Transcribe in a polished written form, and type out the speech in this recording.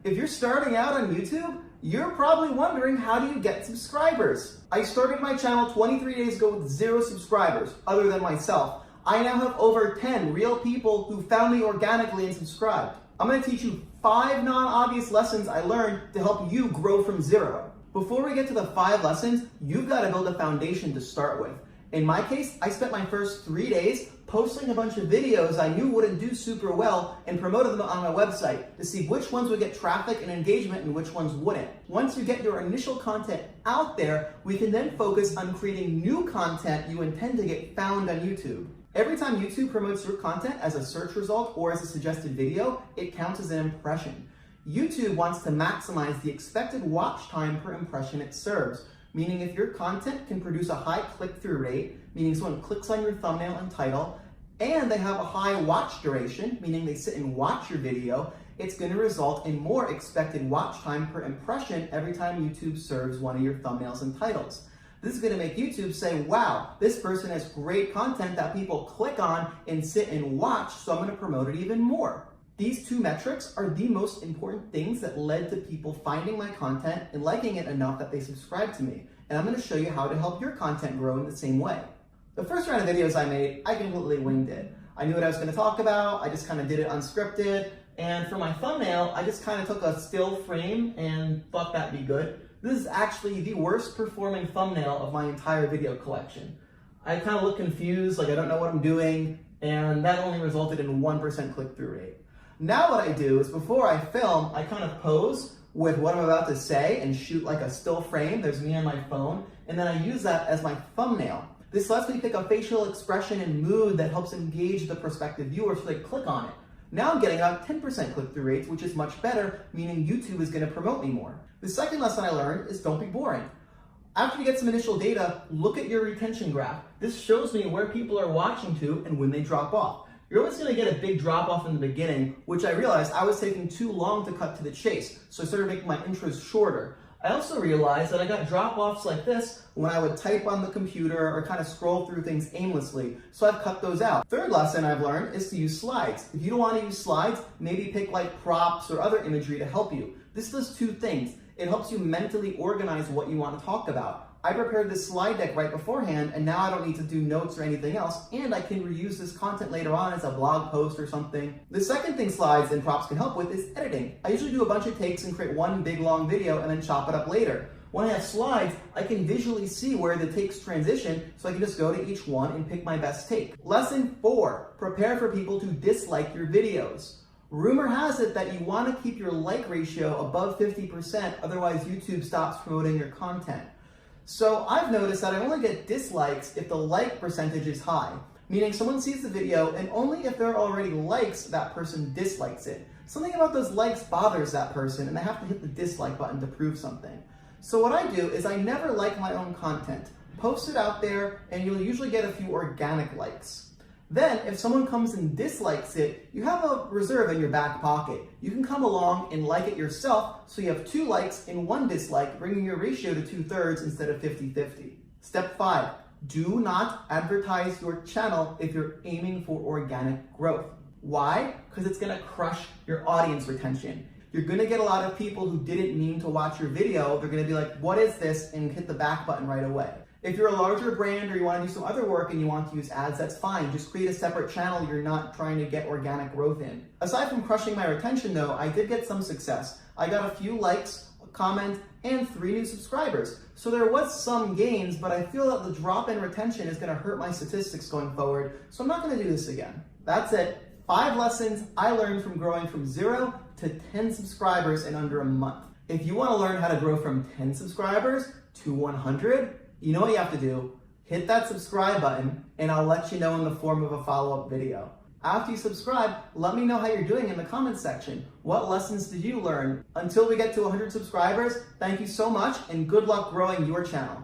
If you're starting out on YouTube, you're probably wondering, how do you get subscribers? I started my channel 23 days ago with 0 subscribers, other than myself. I now have over 10 real people who found me organically and subscribed. I'm going to teach you 5 non-obvious lessons I learned to help you grow from 0. Before we get to the 5 lessons, you've got to build a foundation to start with. In my case, I spent my first 3 days posting a bunch of videos I knew wouldn't do super well and promoted them on my website to see which ones would get traffic and engagement and which ones wouldn't. Once you get your initial content out there, we can then focus on creating new content you intend to get found on YouTube. Every time YouTube promotes your content as a search result or as a suggested video, it counts as an impression. YouTube wants to maximize the expected watch time per impression it serves, meaning if your content can produce a high click-through rate, meaning someone clicks on your thumbnail and title, and they have a high watch duration, meaning they sit and watch your video, it's going to result in more expected watch time per impression every time YouTube serves one of your thumbnails and titles. This is going to make YouTube say, wow, this person has great content that people click on and sit and watch, so I'm going to promote it even more. These 2 metrics are the most important things that led to people finding my content and liking it enough that they subscribe to me. And I'm going to show you how to help your content grow in the same way. The first round of videos I made, I completely winged it. I knew what I was going to talk about, I just kind of did it unscripted, and for my thumbnail, I just kind of took a still frame and thought that'd be good. This is actually the worst performing thumbnail of my entire video collection. I kind of look confused, like I don't know what I'm doing, and that only resulted in 1% click-through rate. Now what I do is before I film, I kind of pose with what I'm about to say and shoot like a still frame. There's me on my phone, and then I use that as my thumbnail. This lets me pick a facial expression and mood that helps engage the prospective viewer so they click on it. Now I'm getting about 10% click-through rates, which is much better, meaning YouTube is going to promote me more. The second lesson I learned is don't be boring. After you get some initial data, look at your retention graph. This shows me where people are watching to and when they drop off. You're always going to get a big drop off in the beginning, which I realized I was taking too long to cut to the chase, so I started making my intros shorter. I also realized that I got drop-offs like this when I would type on the computer or kind of scroll through things aimlessly, so I've cut those out. Third lesson I've learned is to use slides. If you don't want to use slides, maybe pick like props or other imagery to help you. This does 2 things. It helps you mentally organize what you want to talk about. I prepared this slide deck right beforehand, and now I don't need to do notes or anything else, and I can reuse this content later on as a blog post or something. The second thing slides and props can help with is editing. I usually do a bunch of takes and create one big long video and then chop it up later. When I have slides, I can visually see where the takes transition, so I can just go to each one and pick my best take. Lesson 4, prepare for people to dislike your videos. Rumor has it that you want to keep your like ratio above 50%, otherwise YouTube stops promoting your content. So I've noticed that I only get dislikes if the like percentage is high, meaning someone sees the video and only if there are already likes, that person dislikes it. Something about those likes bothers that person and they have to hit the dislike button to prove something. So what I do is I never like my own content. Post it out there and you'll usually get a few organic likes. Then, if someone comes and dislikes it, you have a reserve in your back pocket. You can come along and like it yourself, so you have 2 likes and 1 dislike, bringing your ratio to 2/3 instead of 50-50. Step 5, do not advertise your channel if you're aiming for organic growth. Why? Because it's gonna crush your audience retention. You're gonna get a lot of people who didn't mean to watch your video. They're gonna be like, what is this? And hit the back button right away. If you're a larger brand or you want to do some other work and you want to use ads, that's fine. Just create a separate channel you're not trying to get organic growth in. Aside from crushing my retention though, I did get some success. I got a few likes, a comment, and 3 new subscribers. So there was some gains, but I feel that the drop in retention is going to hurt my statistics going forward, so I'm not going to do this again. That's it. 5 lessons I learned from growing from 0 to 10 subscribers in under a month. If you want to learn how to grow from 10 subscribers to 100, you know what you have to do. Hit that subscribe button and I'll let you know in the form of a follow-up video. After you subscribe, let me know how you're doing in the comments section. What lessons did you learn? Until we get to 100 subscribers, thank you so much and good luck growing your channel.